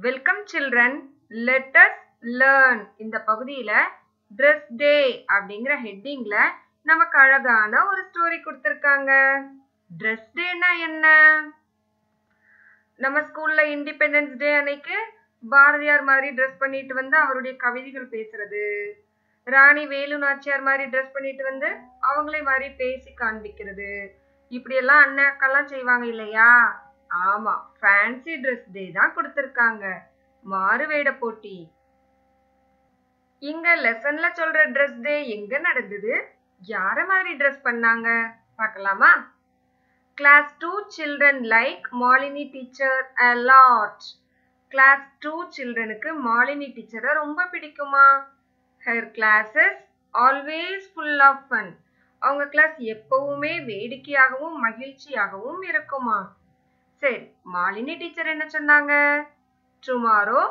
Welcome children, let us learn. இந்த பகுதியில dress டே அப்படிங்கிற ஹெட்டிங்ல நமக்கு அழகான ஒரு ஸ்டோரி கொடுத்திருக்காங்க. ட்ரெஸ் டேனா என்ன? நம்ம ஸ்கூல்ல இண்டிபெண்டன்ஸ் டே அன்னைக்கு பாரதியார் மாதிரி ட்ரெஸ் பண்ணிட்டு வந்து அவருடைய கவிதைகள் பேசுறது, ராணி வேலு நாச்சியார் மாதிரி ட்ரெஸ் பண்ணிட்டு வந்து அவங்களே மாதிரி பேசி காண்பிக்கிறது, இப்படி எல்லாம் அண்ணாக்கெல்லாம் செய்வாங்க இல்லையா? ஆமா, ஃபேன்சி ட்ரெஸ் டே தான் கொடுத்திருக்காங்க. மாறு வேட போட்டி. இங்க லெசன்ல சொல்ற ட்ரெஸ் டே எங்க நடந்தது? யார மாதிரி ட்ரெஸ் பண்ணாங்க பார்க்கலாமா? Class 2 children like Malini teacher a lot. Class 2 childrenக்கு Malini டீச்சரை ரொம்ப பிடிக்குமா? Her classes always full of fun. அவங்க கிளாஸ் எப்பவுமே வேடிக்கையாகவும் மகிழ்ச்சியாகவும் இருக்குமா? சரி, மாலினி டீச்சர் என்ன சொன்னாங்க? Tomorrow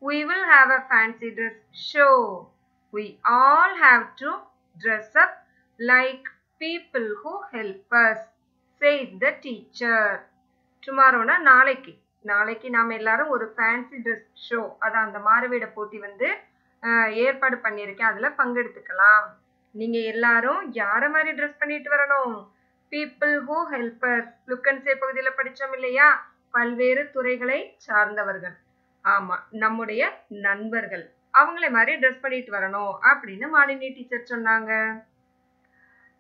we will have a fancy dress show. We all have to dress up like people who help us, says the teacher. Tomorrowனா நாளைக்கு நாம எல்லாரும் ஒரு fancy dress show, அதான் அந்த மாறுவேட போட்டி வந்து ஏற்பாடு பண்ணியிருக்கேன். அதுல பங்கெடுத்துக்கலாம். நீங்க எல்லாரும் யார மாதிரி ட்ரெஸ் பண்ணிட்டு வரணும்? People who help us. Look and say பகுதியில படிச்சோம் இல்லையா? பல்வேறு துறைகளை சார்ந்தவர்கள். ஆமா, நம்முடைய நண்பர்கள். அவங்களே மாதிரி ட்ரெஸ் பண்ணிட்டு வரணும் அப்படின்னு மாலினி டீச்சர் சொன்னாங்க.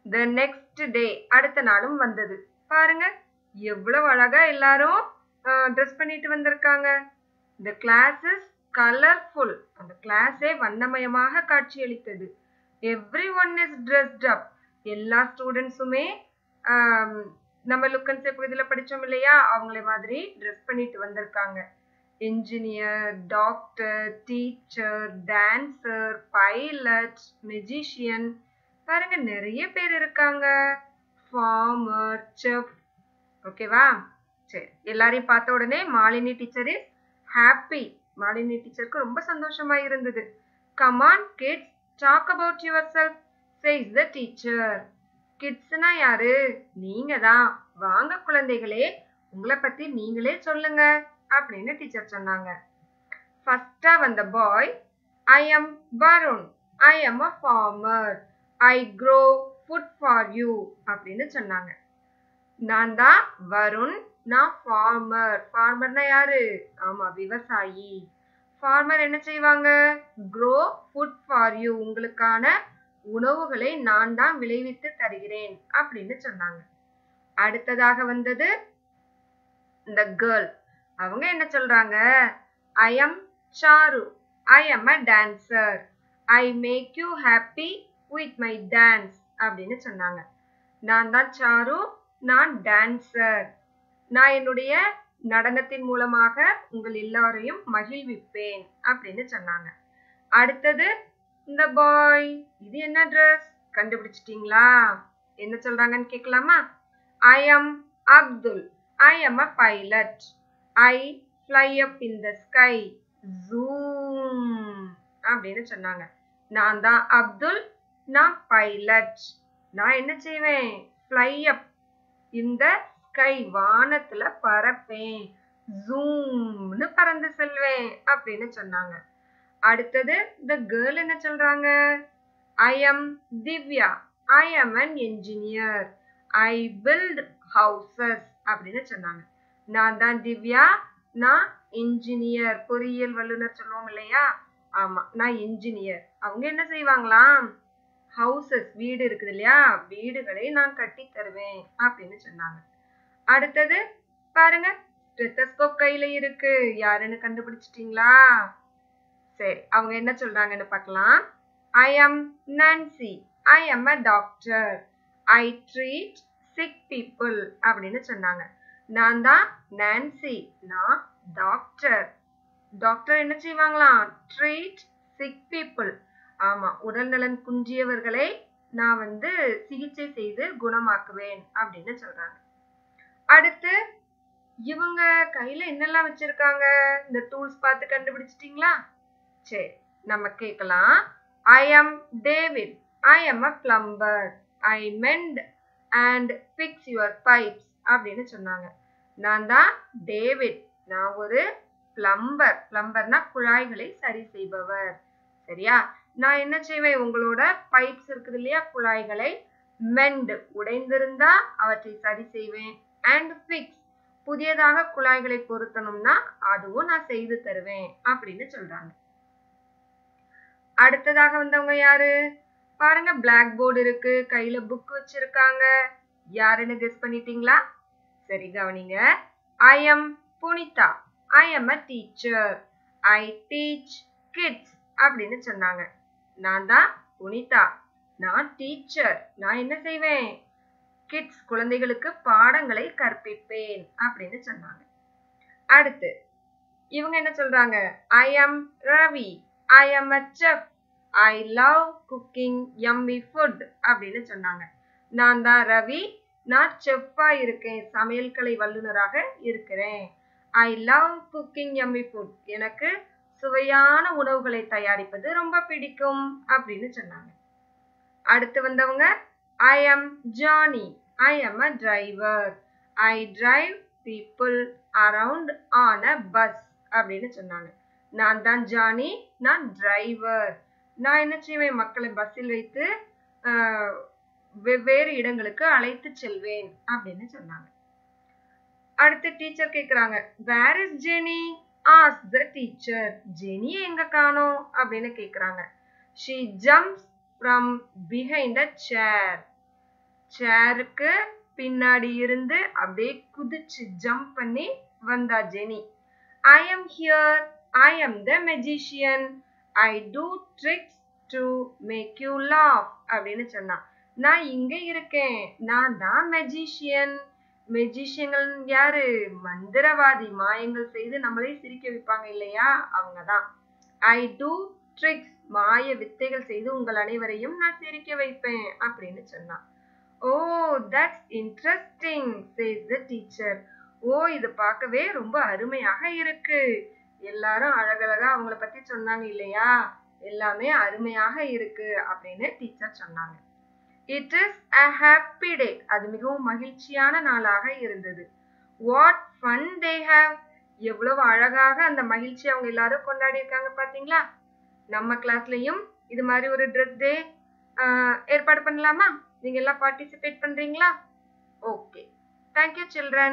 The next day, அடுத்த நாளும் வந்தது. பாருங்க எவ்வளவு அழகா எல்லாரும் ட்ரெஸ் பண்ணிட்டு வந்திருக்காங்க. The class is colorful. அந்த கிளாஸே வண்ணமயமாக காட்சியளித்தது. Everyone is dressed up. எல்லா ஸ்டூடெண்ட்ஸுமே நம்ம லுக் அண்ட் சே பகுதியில படிச்சோம் இல்லையா? அவங்களே மாதிரி ட்ரெஸ் பண்ணிட்டு வந்திருக்காங்க. Engineer, doctor, teacher, dancer, pilot, magician, பாருங்க நிறைய பேர் இருக்காங்க. Farmer, chef. ஓகேவா? சரி, எல்லாரையும் பார்த்த உடனே Malini teacher is happy. Malini டீச்சருக்கு ரொம்ப சந்தோஷமா இருந்தது. Come on kids, talk about yourself, says the teacher. கிட்ஸ்னா யாரு? நீங்க தான். வாங்க குழந்தைகளே, உங்களை பத்தி நீங்களே சொல்லுங்க அப்படின்னு டீச்சர் சொன்னாங்க. ஃபர்ஸ்டா வந்த பாய், I am Varun. I am a farmer. I grow food for you அப்படின்னு சொன்னாங்க. நான் தான் வருண், நான் ஃபார்மர். ஃபார்மர்னா யாரு? ஆமா, விவசாயி. ஃபார்மர் என்ன செய்வாங்க? grow food for you. உங்களுக்கான உணவுகளை நான் தான் விளைவித்து தருகிறேன் அப்படின்னு சொன்னாங்க. அடுத்ததாக வந்தது இந்த கேர்ள். அவங்க என்ன சொல்றாங்க? I am Charu. I am a dancer. I make you happy with my dance அப்படின்னு சொன்னாங்க. நான் தான் சாரு, நான் டான்சர். நான் என்னுடைய நடனத்தின் மூலமாக உங்கள் எல்லாரையும் மகிழ்விப்பேன் அப்படின்னு சொன்னாங்க. அடுத்தது இந்த பாய். இது என்ன ட்ரெஸ்? கண்டுபிடிச்சிட்டீங்களா? என்ன சொல்றாங்கன்னு கேட்கலாமா? I am Abdul. I am a pilot. I fly up in the sky. Zoom அப்படின்னு சொன்னாங்க. நான் தான் அப்துல், நான் பைலட். நான் என்ன செய்வேன்? fly up in the sky. வானத்துல பறப்பேன். ஜூம்னு பறந்து செல்வேன் அப்படின்னு சொன்னாங்க. அடுத்தது the girl என்ன சொல்றாங்க? I am Divya. I am an engineer. I build houses அப்படின்னு சொன்னாங்க. நான் தான் திவ்யா, நான் இன்ஜினியர், பொறியியல் வல்லுநர் சொல்லுவோம் இல்லையா? ஆமா, நான் இன்ஜினியர். அவங்க என்ன செய்வாங்களாம்? ஹவுசஸ், வீடு இருக்குது இல்லையா? வீடுகளை நான் கட்டி தருவேன் அப்படின்னு சொன்னாங்க. அடுத்தது பாருங்க, ஸ்டெத்தஸ்கோப் கையில இருக்கு. யாருன்னு கண்டுபிடிச்சிட்டீங்களா? சரி, அவங்க என்ன சொல்றாங்கன்னு பார்க்கலாம். I am Nancy. I am a doctor. I treat sick people அப்படின்னு சொன்னாங்க. நான் தான் நான்சி, நான் டாக்டர். டாக்டர் என்ன செய்வாங்களாம்? Treat sick people. ஆமா, உடல் நலன் குன்றியவர்களை நான் வந்து சிகிச்சை செய்து குணமாக்குவேன் அப்படின்னு சொல்றாங்க. அடுத்து இவங்க கையில என்னெல்லாம் வச்சிருக்காங்க? இந்த டூல்ஸ் பார்த்து கண்டுபிடிச்சிட்டீங்களா? சரி, நம்ம கேட்கலாம். I am David. I am a plumber. I mend and fix your pipes அப்படின்னு சொன்னாங்க. நான் தான் டேவிட். நான் ஒரு பிளம்பர். பிளம்பர்னா குழாய்களை சரி செய்பவர். சரியா? நான் என்ன செய்வேன்? உங்களோட பைப்ஸ் இருக்குது இல்லையா, குழாய்களை மெண்ட், உடைந்திருந்தா அவற்றை சரி செய்வேன். அண்ட் ஃபிக்ஸ், புதியதாக குழாய்களை பொருத்தணும்னா அதுவும் நான் செய்து தருவேன் அப்படின்னு சொல்றாங்க. அடுத்ததாக வந்தவங்க யாரு பாருங்க. பிளாக் போர்டு இருக்கு, கையில புக் வச்சிருக்காங்க. யாருன்னு கெஸ் பண்ணிட்டீங்களா? சரி, கவனிங்க. I am Punitha. I am a teacher. I teach kids அப்படின்னு சொன்னாங்க. நான் தான் புனிதா, நான் டீச்சர். நான் என்ன செய்வேன்? கிட்ஸ், குழந்தைகளுக்கு பாடங்களை கற்பிப்பேன் அப்படின்னு சொன்னாங்க. அடுத்து இவங்க என்ன சொல்றாங்க? I am Ravi. I am a chef. I love cooking yummy food அப்படின்னு சொன்னாங்க. நான் தான் ரவி, நான் செஃப்பா இருக்கேன், சமையல் கலை வல்லுநராக இருக்கிறேன். I love cooking yummy food, எனக்கு சுவையான உணவுகளை தயாரிப்பது ரொம்ப பிடிக்கும் அப்படின்னு சொன்னாங்க. அடுத்து வந்தவங்க I am Johnny. I am a driver. I drive people around on a bus அப்படின்னு சொன்னாங்க. நான் தான் ஜானி, நான் டிரைவர். நான் என்ன செய்வேன்? மக்களை பஸ்ஸில் வைத்து வெவ்வேறு இடங்களுக்கு அழைத்து செல்வேன் அப்படின்னு சொன்னாங்க. அடுத்து டீச்சர் கேக்குறாங்க, where is Jenny? Ask the teacher. ஜெனியை எங்க காணோம் அப்படின்னு கேக்குறாங்க. She jumps from behind a chair. சேருக்கு பின்னாடி இருந்து அப்படியே குதிச்சு ஜம்ப் பண்ணி வந்தா Jenny. I am here. I am the magician. I do tricks to make you laugh அப்படின்னு சொன்னா. நான் இங்க இருக்கேன், நான் தான் மெஜிஷியன். மெஜிஷியன்கள் யாரு? மந்திரவாதி, மாயங்கள் செய்து நம்மளை சிரிக்க வைப்பாங்க இல்லையா, அவங்கதான். I do tricks, மாய வித்தைகள் செய்து உங்கள் அனைவரையும் நான் சிரிக்க வைப்பேன் அப்படின்னு சொன்னா. Oh, that's interesting, says the teacher. ஓ, இது பார்க்கவே ரொம்ப அருமையாக இருக்கு. எல்லாரும் அழகழகா அவங்கள பத்தி சொன்னாங்க இல்லையா, எல்லாமே அருமையாக இருக்கு அப்படின்னு டீச்சர் சொன்னாங்க. It is a happy day. அது மிகவும் மகிழ்ச்சியான நாளாக இருந்தது. What fun they have. எவ்வளவு அழகாக அந்த மகிழ்ச்சி அவங்க எல்லாரும் கொண்டாடி இருக்காங்க பாத்தீங்களா? நம்ம கிளாஸ்லயும் இது மாதிரி ஒரு ட்ரெஸ் டே ஏற்பாடு பண்ணலாமா? நீங்க எல்லாம் பார்ட்டிசிபேட் பண்றீங்களா? ஓகே. Thank you children.